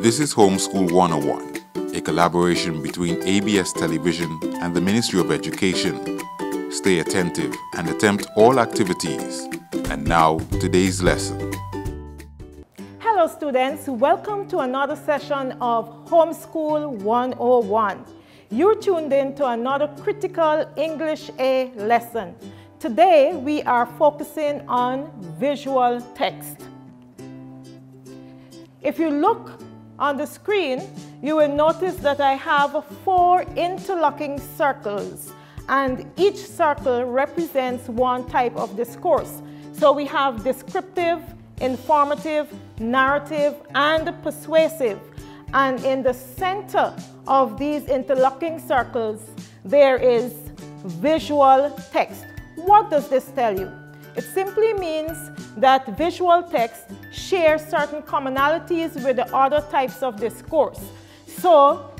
This is Homeschool 101, a collaboration between ABS Television and the Ministry of Education. Stay attentive and attempt all activities. And now, today's lesson. Hello students, welcome to another session of Homeschool 101. You're tuned in to another critical English A lesson. Today we are focusing on visual text. If you look on the screen, you will notice that I have 4 interlocking circles, and each circle represents one type of discourse. So we have descriptive, informative, narrative, and persuasive. And in the center of these interlocking circles, there is visual text. What does this tell you? It simply means that visual text shares certain commonalities with the other types of discourse. So,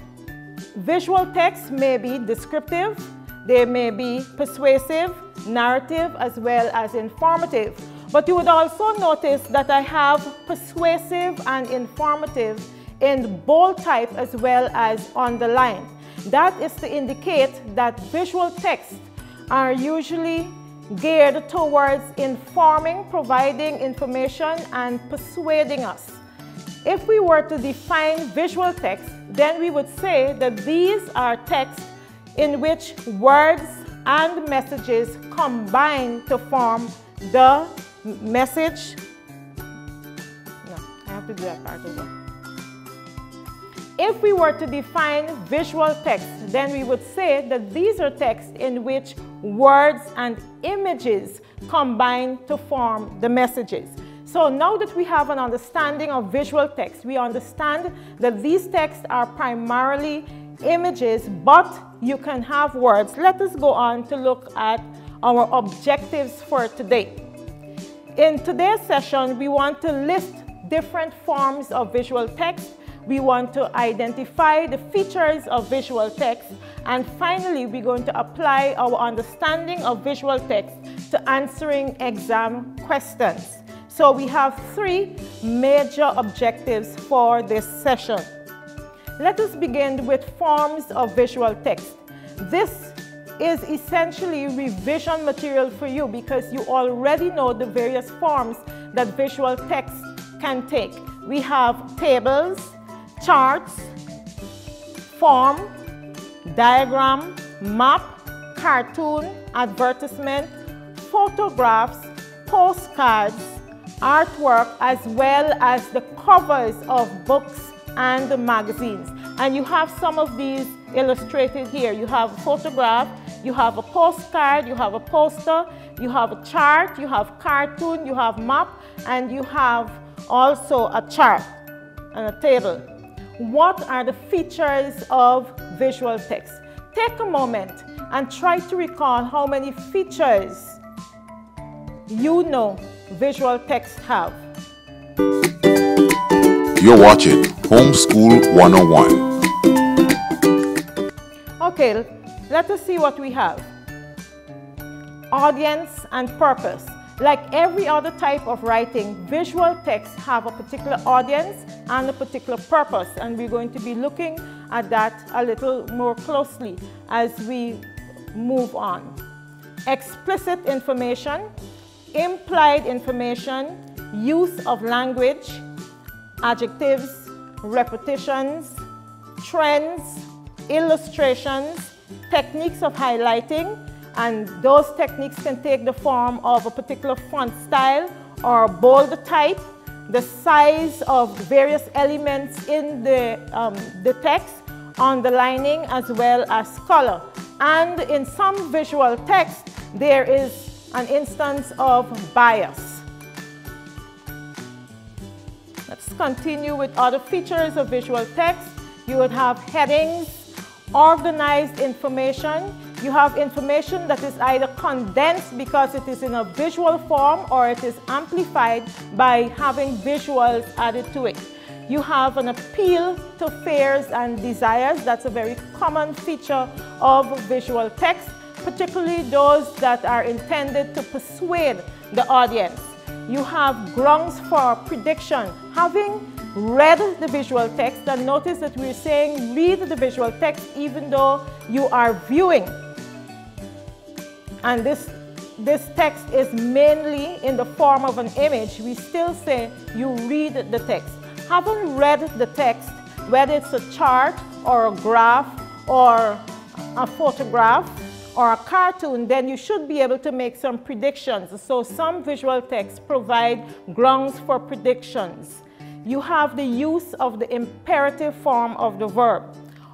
visual text may be descriptive, they may be persuasive, narrative, as well as informative. But you would also notice that I have persuasive and informative in bold type as well as underlined. That is to indicate that visual texts are usually geared towards informing, providing information, and persuading us. If we were to define visual text, then we would say that these are texts in which words and messages combine to form the message. No, I have to do that part over. If we were to define visual text, then we would say that these are texts in which words and images combine to form the messages. So now that we have an understanding of visual text, we understand that these texts are primarily images, but you can have words. Let us go on to look at our objectives for today. In today's session, we want to list different forms of visual text. We want to identify the features of visual text, and finally we're going to apply our understanding of visual text to answering exam questions. So we have 3 major objectives for this session. Let us begin with forms of visual text. This is essentially revision material for you because you already know the various forms that visual text can take. We have tables, charts, form, diagram, map, cartoon, advertisement, photographs, postcards, artwork, as well as the covers of books and magazines. And you have some of these illustrated here. You have a photograph, you have a postcard, you have a poster, you have a chart, you have cartoon, you have map, and you have also a chart and a table. What are the features of visual text? Take a moment and try to recall how many features you know visual text have. You're watching Homeschool 101. Okay, let us see what we have. Audience and purpose. Like every other type of writing, visual texts have a particular audience and a particular purpose, and we're going to be looking at that a little more closely as we move on. Explicit information, implied information, use of language, adjectives, repetitions, trends, illustrations, techniques of highlighting, and those techniques can take the form of a particular font style or bold type, the size of various elements in the text, underlining, as well as color. And in some visual text, there is an instance of bias. Let's continue with other features of visual text. You would have headings, organized information. You have information that is either condensed because it is in a visual form, or it is amplified by having visuals added to it. You have an appeal to fears and desires. That's a very common feature of visual text, particularly those that are intended to persuade the audience. You have grounds for prediction. Having read the visual text, and notice that we're saying read the visual text even though you are viewing. And this text is mainly in the form of an image. We still say you read the text. Having read the text, whether it's a chart or a graph or a photograph or a cartoon, then you should be able to make some predictions. So some visual texts provide grounds for predictions. You have the use of the imperative form of the verb.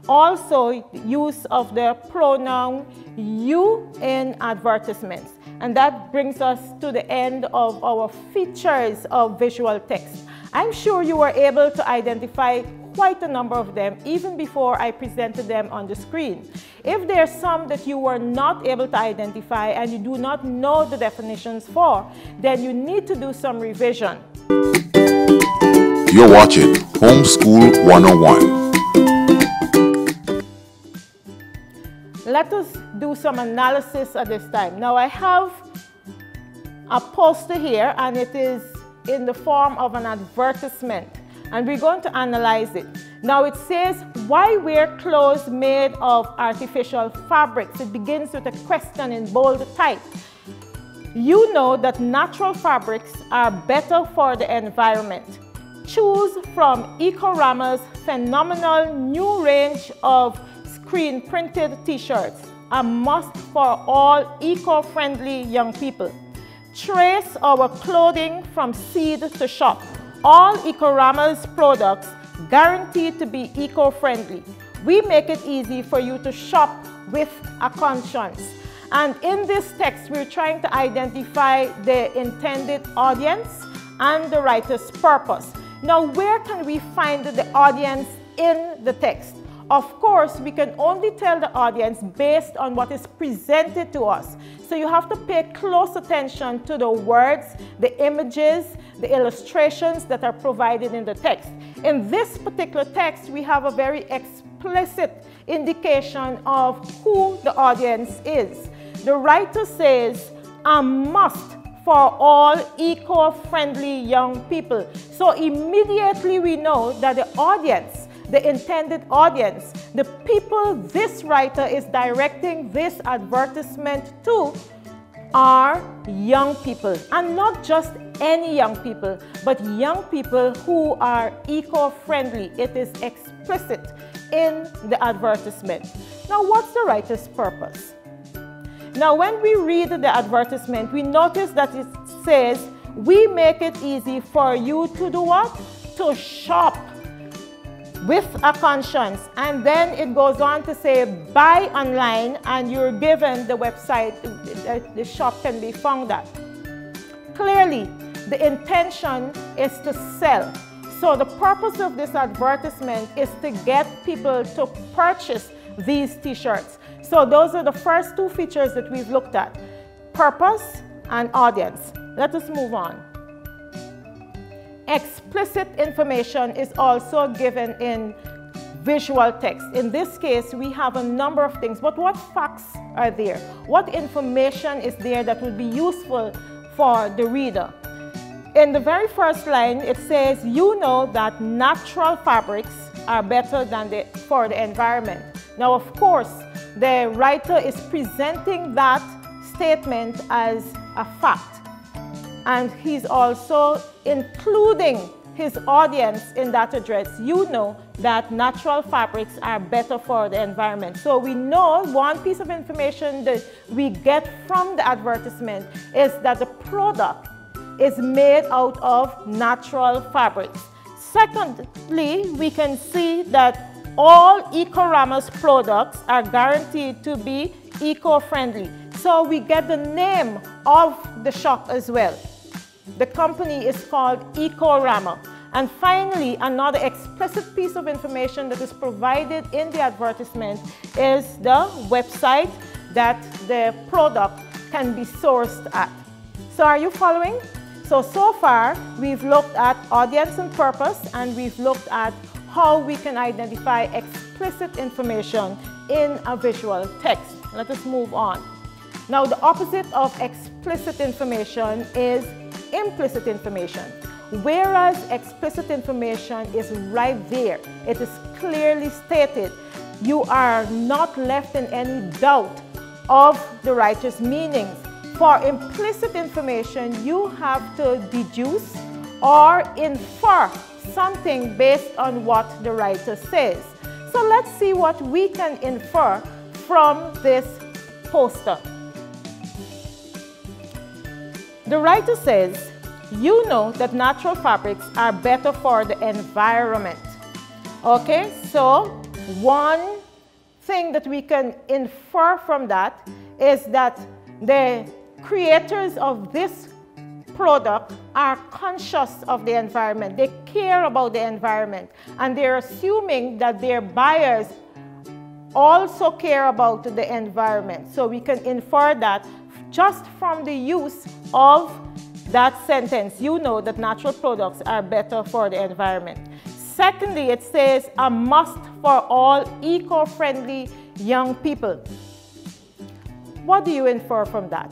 Also, use of the pronoun you in advertisements. And that brings us to the end of our features of visual text. I'm sure you were able to identify quite a number of them even before I presented them on the screen. If there are some that you were not able to identify and you do not know the definitions for, then you need to do some revision. You're watching Homeschool 101. Let us do some analysis at this time. Now I have a poster here, and it is in the form of an advertisement, and we're going to analyze it. Now it says, why wear clothes made of artificial fabrics? It begins with a question in bold type. You know that natural fabrics are better for the environment. Choose from Ecorama's phenomenal new range of screen printed t-shirts, a must for all eco-friendly young people. Trace our clothing from seed to shop. All Ecorama's products guaranteed to be eco-friendly. We make it easy for you to shop with a conscience. And in this text, we're trying to identify the intended audience and the writer's purpose. Now, where can we find the audience in the text? Of course, we can only tell the audience based on what is presented to us. So you have to pay close attention to the words, the images, the illustrations that are provided in the text. In this particular text, we have a very explicit indication of who the audience is. The writer says, a must for all eco-friendly young people. So immediately we know that the audience, the intended audience, the people this writer is directing this advertisement to are young people. And not just any young people, but young people who are eco-friendly. It is explicit in the advertisement. Now, what's the writer's purpose? Now, when we read the advertisement, we notice that it says, we make it easy for you to do what? To shop with a conscience. And then it goes on to say, buy online, and you're given the website the shop can be found at. Clearly, the intention is to sell. So the purpose of this advertisement is to get people to purchase these t-shirts. So those are the first two features that we've looked at, purpose and audience. Let us move on. Explicit information is also given in visual text. In this case, we have a number of things, but what facts are there? What information is there that will be useful for the reader? In the very first line, it says, you know that natural fabrics are better than for the environment. Now, of course, the writer is presenting that statement as a fact. And he's also including his audience in that address. You know that natural fabrics are better for the environment. So we know one piece of information that we get from the advertisement is that the product is made out of natural fabrics. Secondly, we can see that all Ecorama's products are guaranteed to be eco-friendly. So we get the name of the shop as well. The company is called Ecorama. And finally, another explicit piece of information that is provided in the advertisement is the website that the product can be sourced at. So are you following? So far, we've looked at audience and purpose, and we've looked at how we can identify explicit information in a visual text. Let us move on. Now, the opposite of explicit information is implicit information. whereas explicit information is right there. It is clearly stated. You are not left in any doubt of the writer's meanings. For implicit information, you have to deduce or infer something based on what the writer says. So let's see what we can infer from this poster. The writer says, you know that natural fabrics are better for the environment. Okay, so one thing that we can infer from that is that the creators of this product are conscious of the environment. They care about the environment, and they're assuming that their buyers also care about the environment. So we can infer that just from the use of that sentence. You know that natural products are better for the environment. Secondly, it says a must for all eco-friendly young people. What do you infer from that?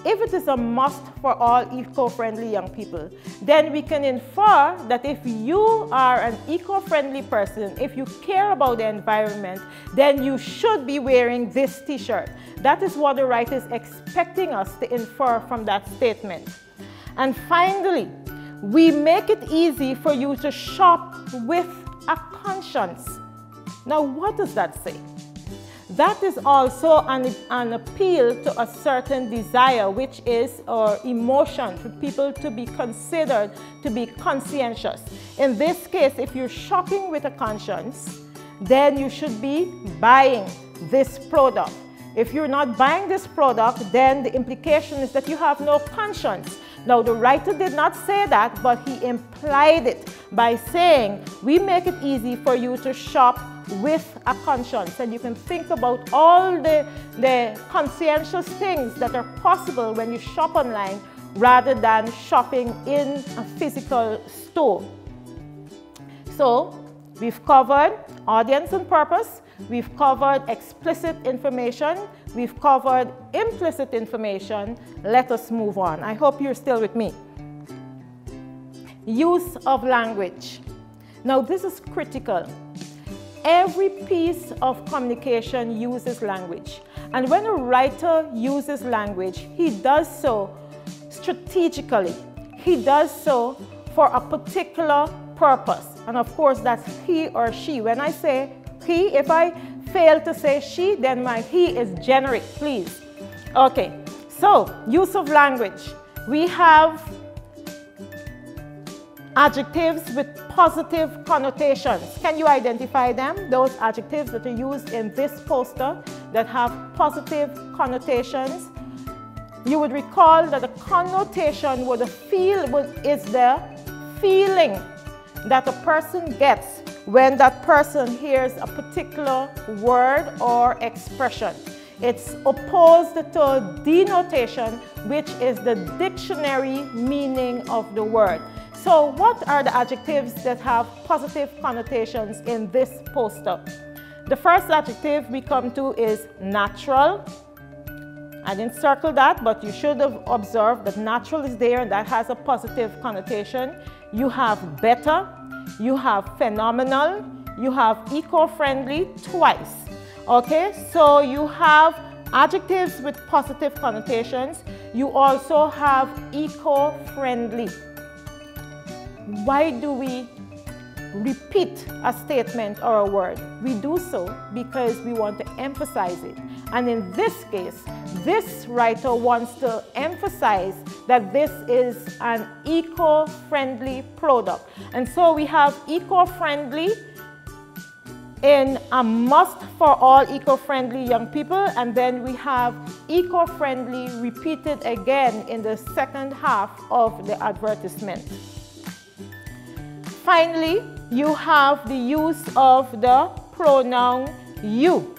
If it is a must for all eco-friendly young people, then we can infer that if you are an eco-friendly person, if you care about the environment, then you should be wearing this t-shirt. That is what the writer is expecting us to infer from that statement. And finally, we make it easy for you to shop with a conscience. Now, what does that say? That is also an appeal to a certain desire, which is our emotion for people to be considered to be conscientious. In this case, if you're shopping with a conscience, then you should be buying this product. If you're not buying this product, then the implication is that you have no conscience. Now, the writer did not say that, but he implied it by saying, we make it easy for you to shop with a conscience. And you can think about all the conscientious things that are possible when you shop online rather than shopping in a physical store. So, we've covered audience and purpose. We've covered explicit information. We've covered implicit information. Let us move on. I hope you're still with me. Use of language. Now, this is critical. Every piece of communication uses language. And when a writer uses language, he does so strategically. He does so for a particular purpose. And of course, that's he or she. When I say he, if I fail to say she, then my he is generic, please. Okay, so use of language. We have adjectives with positive connotations. Can you identify them? Those adjectives that are used in this poster that have positive connotations. You would recall that a connotation is the feeling that a person gets when that person hears a particular word or expression. It's opposed to denotation, which is the dictionary meaning of the word. So what are the adjectives that have positive connotations in this poster? The first adjective we come to is natural. I didn't circle that, but you should have observed that natural is there and that has a positive connotation. You have better, you have phenomenal, you have eco-friendly twice. Okay, so you have adjectives with positive connotations. You also have eco-friendly. Why do we repeat a statement or a word? We do so because we want to emphasize it. And in this case, this writer wants to emphasize that this is an eco-friendly product. And so we have eco-friendly in a must for all eco-friendly young people, and then we have eco-friendly repeated again in the second half of the advertisement. Finally, you have the use of the pronoun you.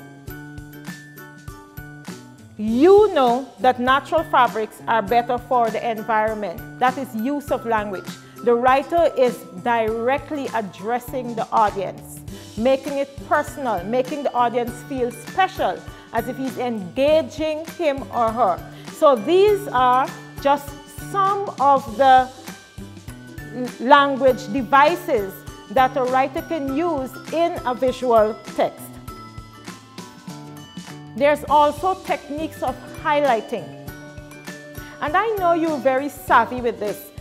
You know that natural fabrics are better for the environment. That is use of language. The writer is directly addressing the audience, making it personal, making the audience feel special, as if he's engaging him or her. So these are just some of the language devices that a writer can use in a visual text. There's also techniques of highlighting. And I know you're very savvy with this,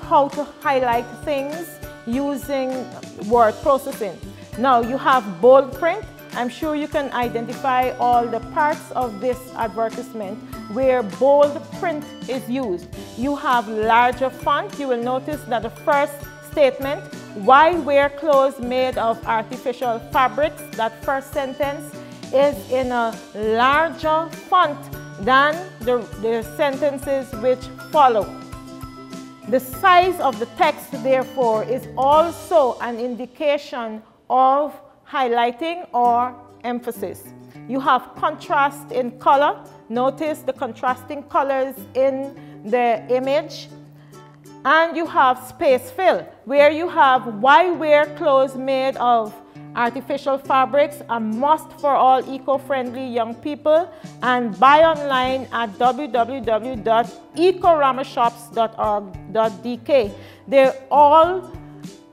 how to highlight things using word processing. Now you have bold print. I'm sure you can identify all the parts of this advertisement where bold print is used. You have larger font. You will notice that the first statement, why wear clothes made of artificial fabrics, that first sentence is in a larger font than the sentences which follow. The size of the text, therefore, is also an indication of highlighting or emphasis. You have contrast in color. Notice the contrasting colors in the image. And you have space fill, where you have why wear clothes made of artificial fabrics, a must for all eco-friendly young people, and buy online at www.ecoramashops.org.dk. They're all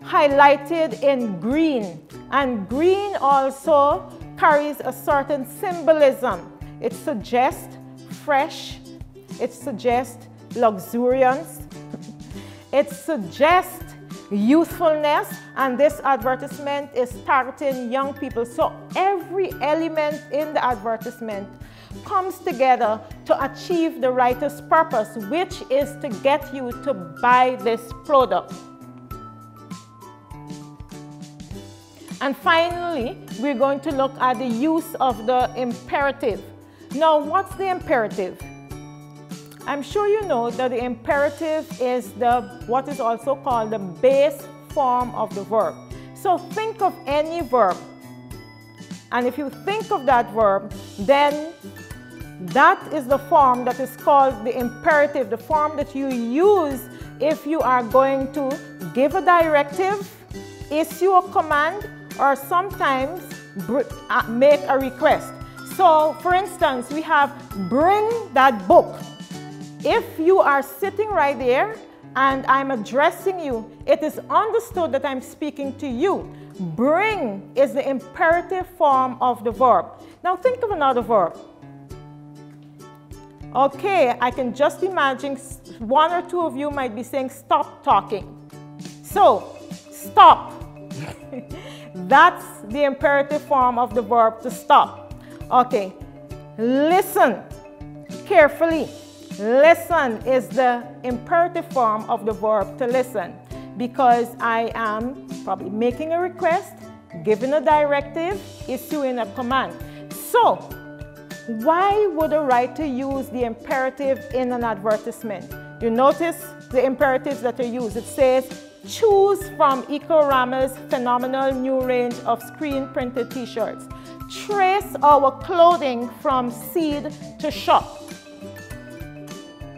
highlighted in green, and green also carries a certain symbolism. It suggests fresh, it suggests luxuriance, it suggests youthfulness, and this advertisement is targeting young people. So every element in the advertisement comes together to achieve the writer's purpose, which is to get you to buy this product. And finally, we're going to look at the use of the imperative. Now, what's the imperative? I'm sure you know that the imperative is what is also called the base form of the verb. So think of any verb, and if you think of that verb, then that is the form that is called the imperative, the form that you use if you are going to give a directive, issue a command, or sometimes make a request. So, for instance, we have bring that book. If you are sitting right there and I'm addressing you, it is understood that I'm speaking to you. Bring is the imperative form of the verb. Now think of another verb. Okay, I can just imagine one or two of you might be saying stop talking. So, stop. That's the imperative form of the verb to stop. Okay, listen carefully. Listen is the imperative form of the verb to listen, because I am probably making a request, giving a directive, issuing a command. So, why would a writer use the imperative in an advertisement? You notice the imperatives that are used. It says, choose from Ecorama's phenomenal new range of screen-printed t-shirts. Trace our clothing from seed to shop.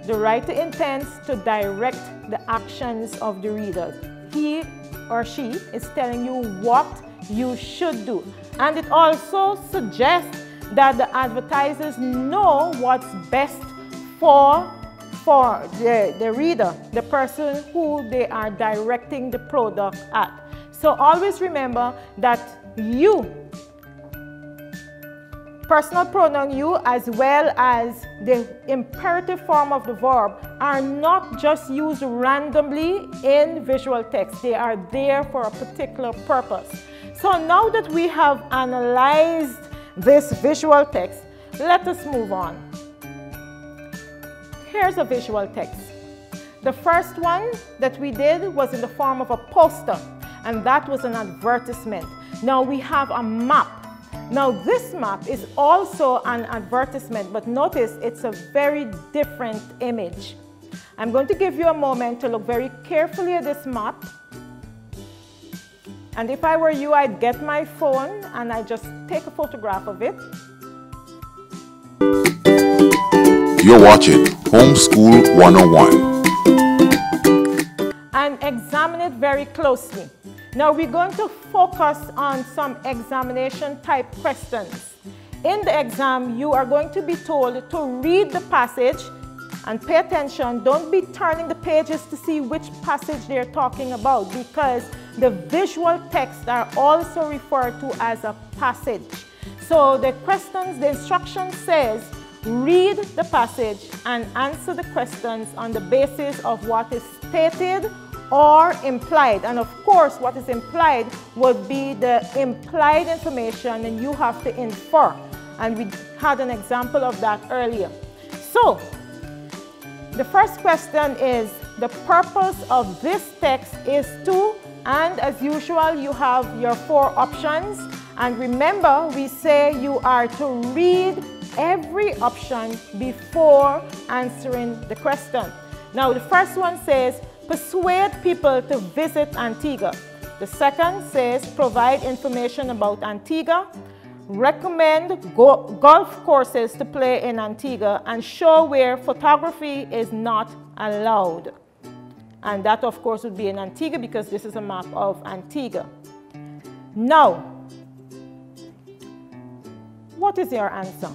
The writer intends to direct the actions of the reader. He or she is telling you what you should do. And it also suggests that the advertisers know what's best for the reader, the person who they are directing the product at. So always remember that you, personal pronoun you, as well as the imperative form of the verb, are not just used randomly in visual text. They are there for a particular purpose. So now that we have analyzed this visual text, let us move on. Here's a visual text. The first one that we did was in the form of a poster, and that was an advertisement. Now we have a map. Now this map is also an advertisement, but notice it's a very different image. I'm going to give you a moment to look very carefully at this map. And if I were you, I'd get my phone and I'd just take a photograph of it. You're watching Homeschool 101. And examine it very closely. Now we're going to focus on some examination type questions. In the exam, you are going to be told to read the passage And pay attention, don't be turning the pages to see which passage they're talking about, because the visual texts are also referred to as a passage. So the instruction says, read the passage and answer the questions on the basis of what is stated or implied. And of course, what is implied would be the implied information, and you have to infer. And we had an example of that earlier. So, the first question is, the purpose of this text is to, and as usual, you have your 4 options. And remember, we say you are to read every option before answering the question. Now, the first one says, persuade people to visit Antigua. The second says, provide information about Antigua, recommend golf courses to play in Antigua, and show where photography is not allowed. And that, of course, would be in Antigua, because this is a map of Antigua. Now, what is your answer?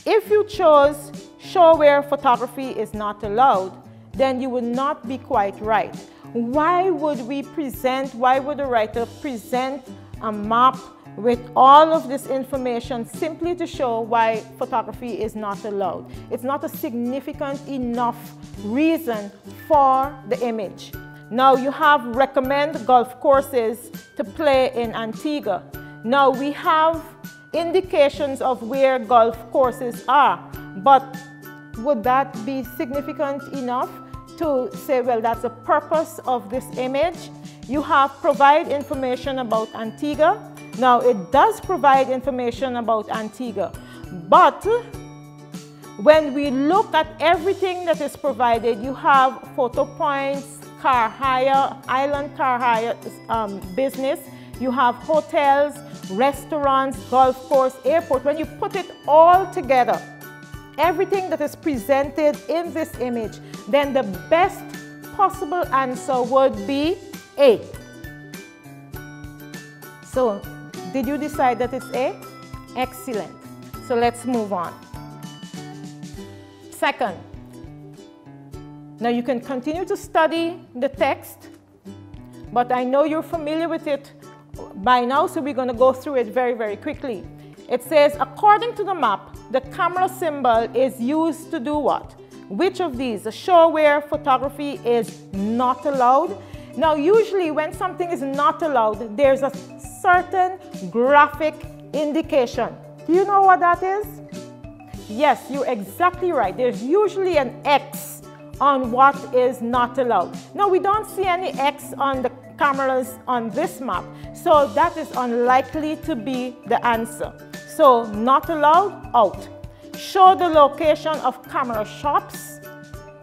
If you chose show where photography is not allowed, then you would not be quite right. Why would the writer present a map with all of this information simply to show why photography is not allowed? It's not a significant enough reason for the image. Now, you have recommend golf courses to play in Antigua. Now, we have indications of where golf courses are, but would that be significant enough to say, well, that's the purpose of this image? You have provide information about Antigua. Now, it does provide information about Antigua, but when we look at everything that is provided, you have photo points, car hire, island car hire business, you have hotels, restaurants, golf course, airport. When you put it all together, everything that is presented in this image, then the best possible answer would be A. So, did you decide that it's A? Excellent. So let's move on. Second, now you can continue to study the text, but I know you're familiar with it by now, so we're going to go through it very, very quickly. It says, according to the map, the camera symbol is used to do what? Which of these? Show where photography is not allowed. Now, usually when something is not allowed, there's a certain graphic indication. Do you know what that is? Yes, you're exactly right. There's usually an X on what is not allowed. Now, we don't see any X on the cameras on this map, so that is unlikely to be the answer. So, not allowed, out. Show the location of camera shops.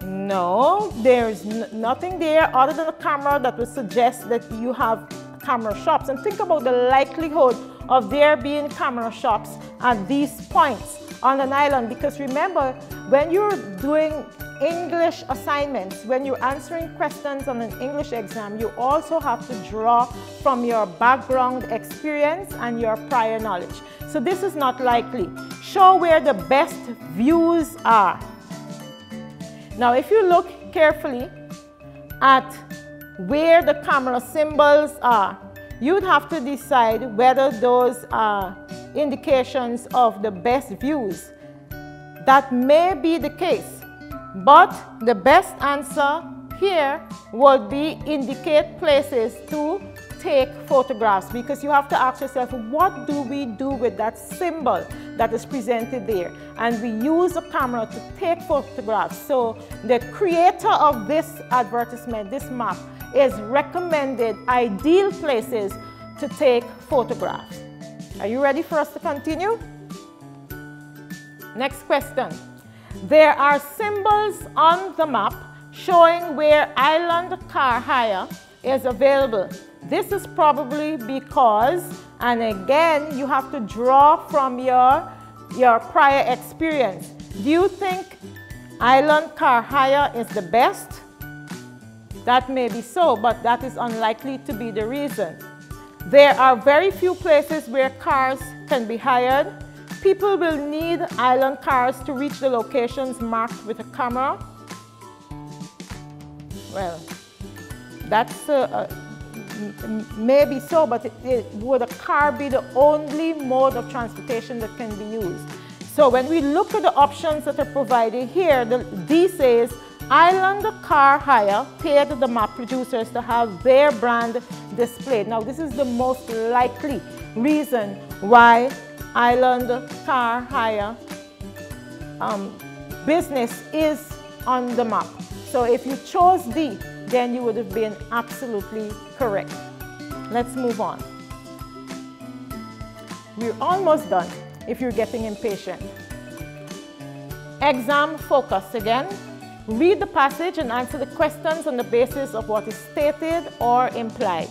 No, there's nothing there other than a camera that would suggest that you have camera shops. And think about the likelihood of there being camera shops at these points on an island, because remember, when you're doing English assignments, when you're answering questions on an English exam, you also have to draw from your background experience and your prior knowledge. So this is not likely. Show where the best views are. Now, if you look carefully at where the camera symbols are, you'd have to decide whether those are indications of the best views. That may be the case, but the best answer here would be indicate places to take photographs, because you have to ask yourself, what do we do with that symbol that is presented there? And we use a camera to take photographs. So the creator of this advertisement, this map, is recommended ideal places to take photographs. Are you ready for us to continue? Next question. There are symbols on the map showing where island car hire is available. This is probably because, and again, you have to draw from your prior experience. Do you think island car hire is the best? That may be so, but that is unlikely to be the reason. There are very few places where cars can be hired. People will need island cars to reach the locations marked with a camera. Well, that's maybe so, but would a car be the only mode of transportation that can be used? So when we look at the options that are provided here, D says, island car hire paid the map producers to have their brand displayed. Now this is the most likely reason why island car hire business is on the map. So if you chose D, then you would have been absolutely correct. Let's move on. We're almost done if you're getting impatient. Exam focus again. Read the passage and answer the questions on the basis of what is stated or implied.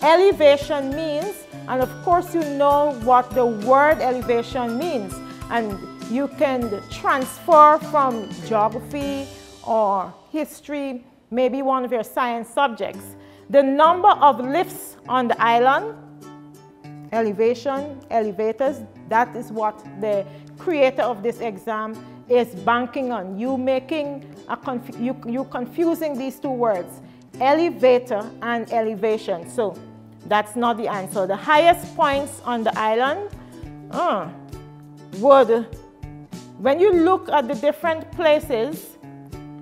Elevation means, and of course you know what the word elevation means, and you can transfer from geography or history, maybe one of your science subjects. The number of lifts on the island, elevation, elevators, that is what the creator of this exam is banking on. You making you confusing these two words, elevator and elevation. So that's not the answer. The highest points on the island would, when you look at the different places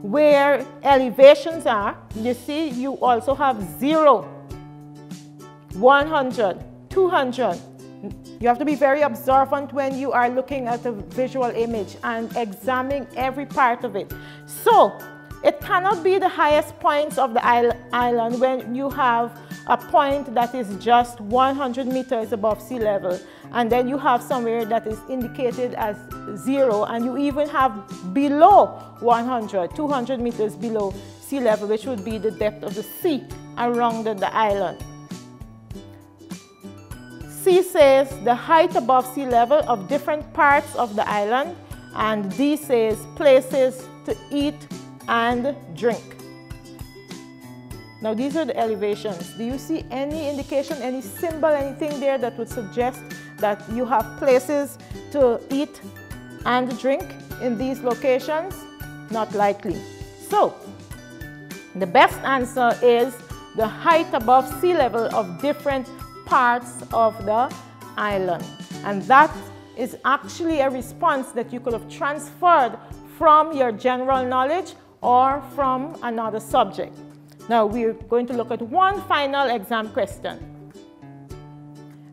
where elevations are, you see you also have 0, 100, 200. You have to be very observant when you are looking at a visual image and examining every part of it. So it cannot be the highest points of the island when you have a point that is just 100 meters above sea level, and then you have somewhere that is indicated as 0, and you even have below 100, 200 meters below sea level, which would be the depth of the sea around the island. C says the height above sea level of different parts of the island, and D says places to eat and drink. Now these are the elevations. Do you see any indication, any symbol, anything there that would suggest that you have places to eat and drink in these locations? Not likely. So the best answer is the height above sea level of different parts of the island. And that is actually a response that you could have transferred from your general knowledge or from another subject. Now we're going to look at one final exam question.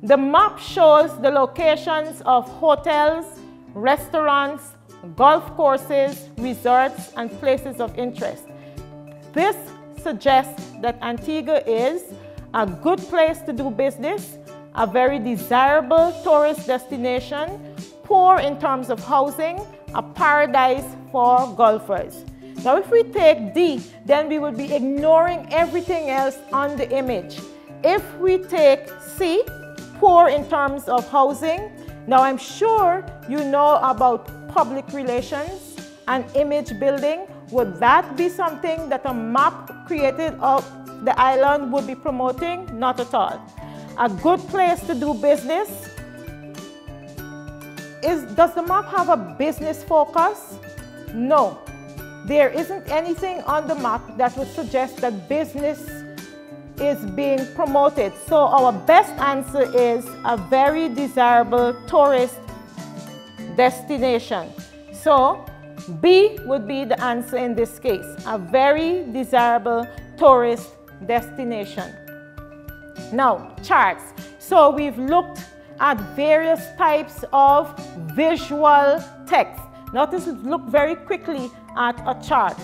The map shows the locations of hotels, restaurants, golf courses, resorts, and places of interest. This suggests that Antigua is a good place to do business, a very desirable tourist destination, poor in terms of housing, a paradise for golfers. Now if we take D, then we would be ignoring everything else on the image. If we take C, poor in terms of housing, now I'm sure you know about public relations and image building. Would that be something that a map created of the island would be promoting? Not at all. A good place to do business. Does the map have a business focus? No. There isn't anything on the map that would suggest that business is being promoted. So our best answer is a very desirable tourist destination. So B would be the answer in this case, a very desirable tourist destination. Now, charts. So we've looked at various types of visual text. Now let's look very quickly at a chart.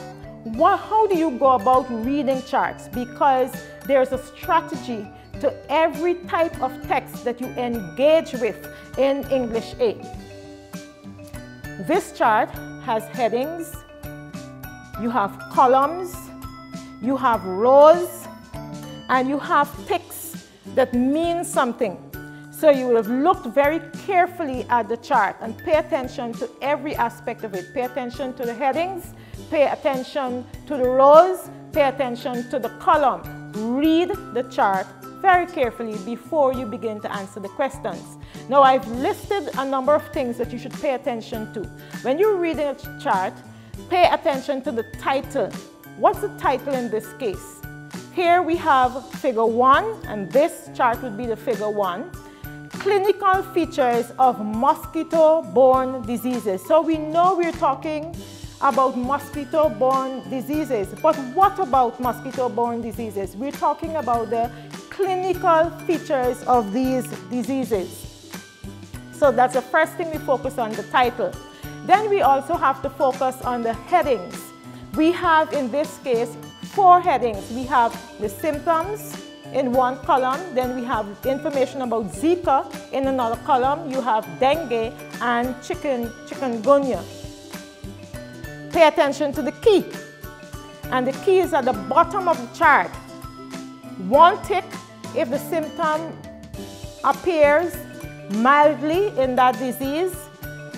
How do you go about reading charts? Because there's a strategy to every type of text that you engage with in English 8. This chart has headings, you have columns, you have rows, and you have ticks that mean something. So you will have looked very carefully at the chart and pay attention to every aspect of it. Pay attention to the headings, pay attention to the rows, pay attention to the column. Read the chart very carefully before you begin to answer the questions. Now, I've listed a number of things that you should pay attention to. When you're reading a chart, pay attention to the title. What's the title in this case? Here we have figure 1, and this chart would be the figure 1. Clinical features of mosquito-borne diseases. So we know we're talking about mosquito-borne diseases, but what about mosquito-borne diseases? We're talking about the clinical features of these diseases. So that's the first thing we focus on, the title. Then we also have to focus on the headings. We have, in this case, 4 headings. We have the symptoms in one column, then we have information about Zika in another column, you have dengue and chikungunya. Pay attention to the key, and the key is at the bottom of the chart. 1 tick if the symptom appears mildly in that disease,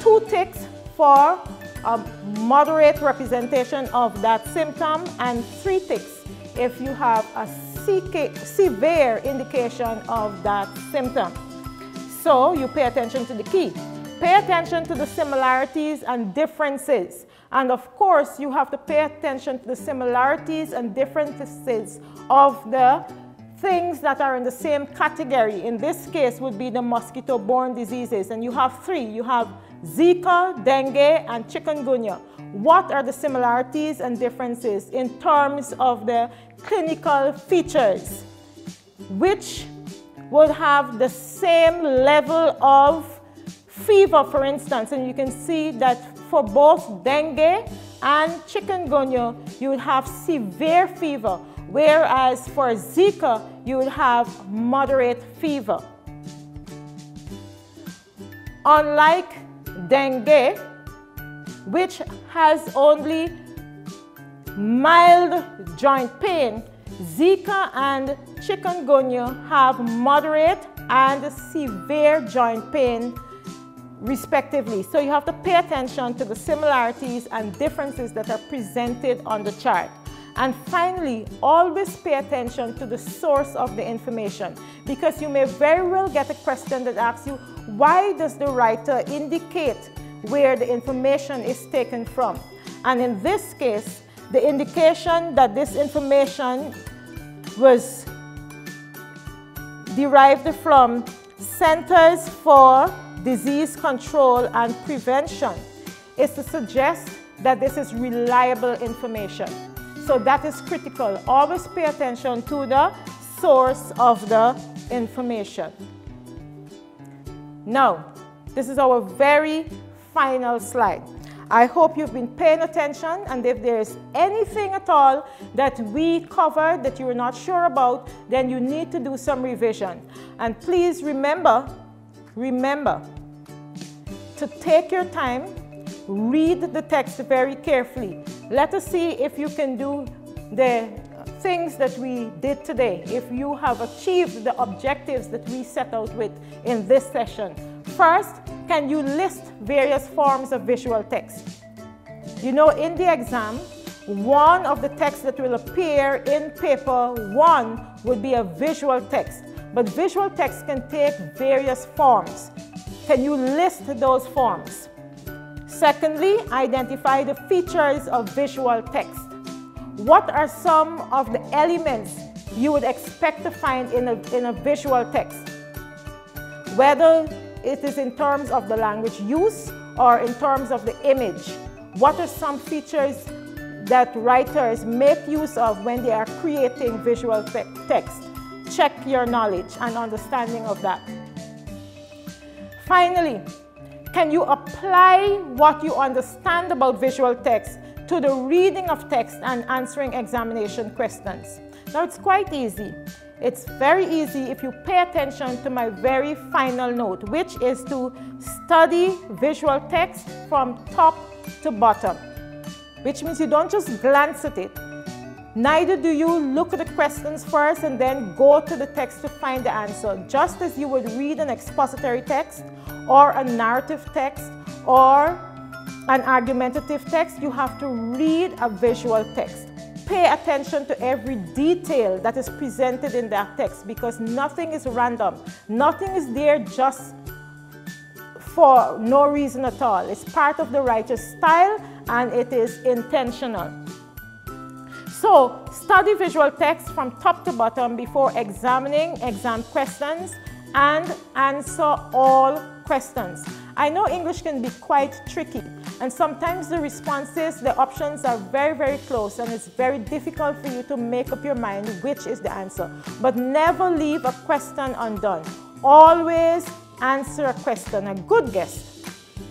2 ticks for a moderate representation of that symptom, and 3 ticks if you have a severe indication of that symptom. So you pay attention to the key. Pay attention to the similarities and differences. And of course, you have to pay attention to the similarities and differences of the things that are in the same category. In this case would be the mosquito-borne diseases. And you have 3. You have Zika, dengue, and chikungunya. What are the similarities and differences in terms of the clinical features? Which would have the same level of fever, for instance, and you can see that for both dengue and chikungunya, you would have severe fever, whereas for Zika, you would have moderate fever. Unlike dengue, which has only mild joint pain, Zika and chikungunya have moderate and severe joint pain respectively. So you have to pay attention to the similarities and differences that are presented on the chart. And finally, always pay attention to the source of the information, because you may very well get a question that asks you, why does the writer indicate where the information is taken from? And in this case, the indication that this information was derived from Centers for Disease Control and Prevention is to suggest that this is reliable information. So that is critical. Always pay attention to the source of the information. Now, this is our very final slide. I hope you've been paying attention, and if there's anything at all that we covered that you're not sure about, then you need to do some revision. And please remember to take your time, read the text very carefully. Let us see if you can do the things that we did today, if you have achieved the objectives that we set out with in this session. First, can you list various forms of visual text? You know, in the exam, one of the texts that will appear in paper 1 would be a visual text. But visual text can take various forms. Can you list those forms? Secondly, identify the features of visual text. What are some of the elements you would expect to find in a visual text? Whether it is in terms of the language use or in terms of the image. What are some features that writers make use of when they are creating visual text? Check your knowledge and understanding of that. Finally, can you apply what you understand about visual text to the reading of text and answering examination questions? Now, it's quite easy. It's very easy if you pay attention to my very final note, which is to study visual text from top to bottom, which means you don't just glance at it. Neither do you look at the questions first and then go to the text to find the answer. Just as you would read an expository text or a narrative text or an argumentative text, you have to read a visual text. pay attention to every detail that is presented in that text, because nothing is random. Nothing is there just for no reason at all. It's part of the writer's style and it is intentional. So study visual text from top to bottom before examining exam questions and answer all questions. I know English can be quite tricky, and sometimes the responses, the options are very, very close, and it's very difficult for you to make up your mind which is the answer. But never leave a question undone. Always answer a question. A good guess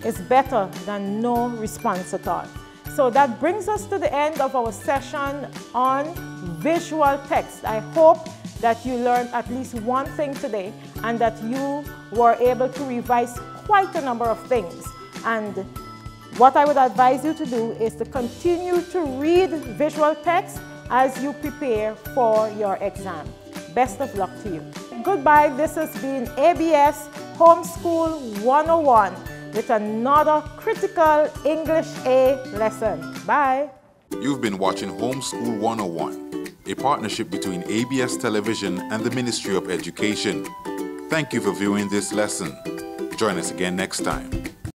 is better than no response at all. So that brings us to the end of our session on visual text. I hope that you learned at least one thing today and that you were able to revise quite a number of things. And what I would advise you to do is to continue to read visual text as you prepare for your exam. Best of luck to you. Goodbye. This has been ABS Homeschool 101 with another critical English A lesson. Bye. You've been watching Homeschool 101, a partnership between ABS Television and the Ministry of Education. Thank you for viewing this lesson. Join us again next time.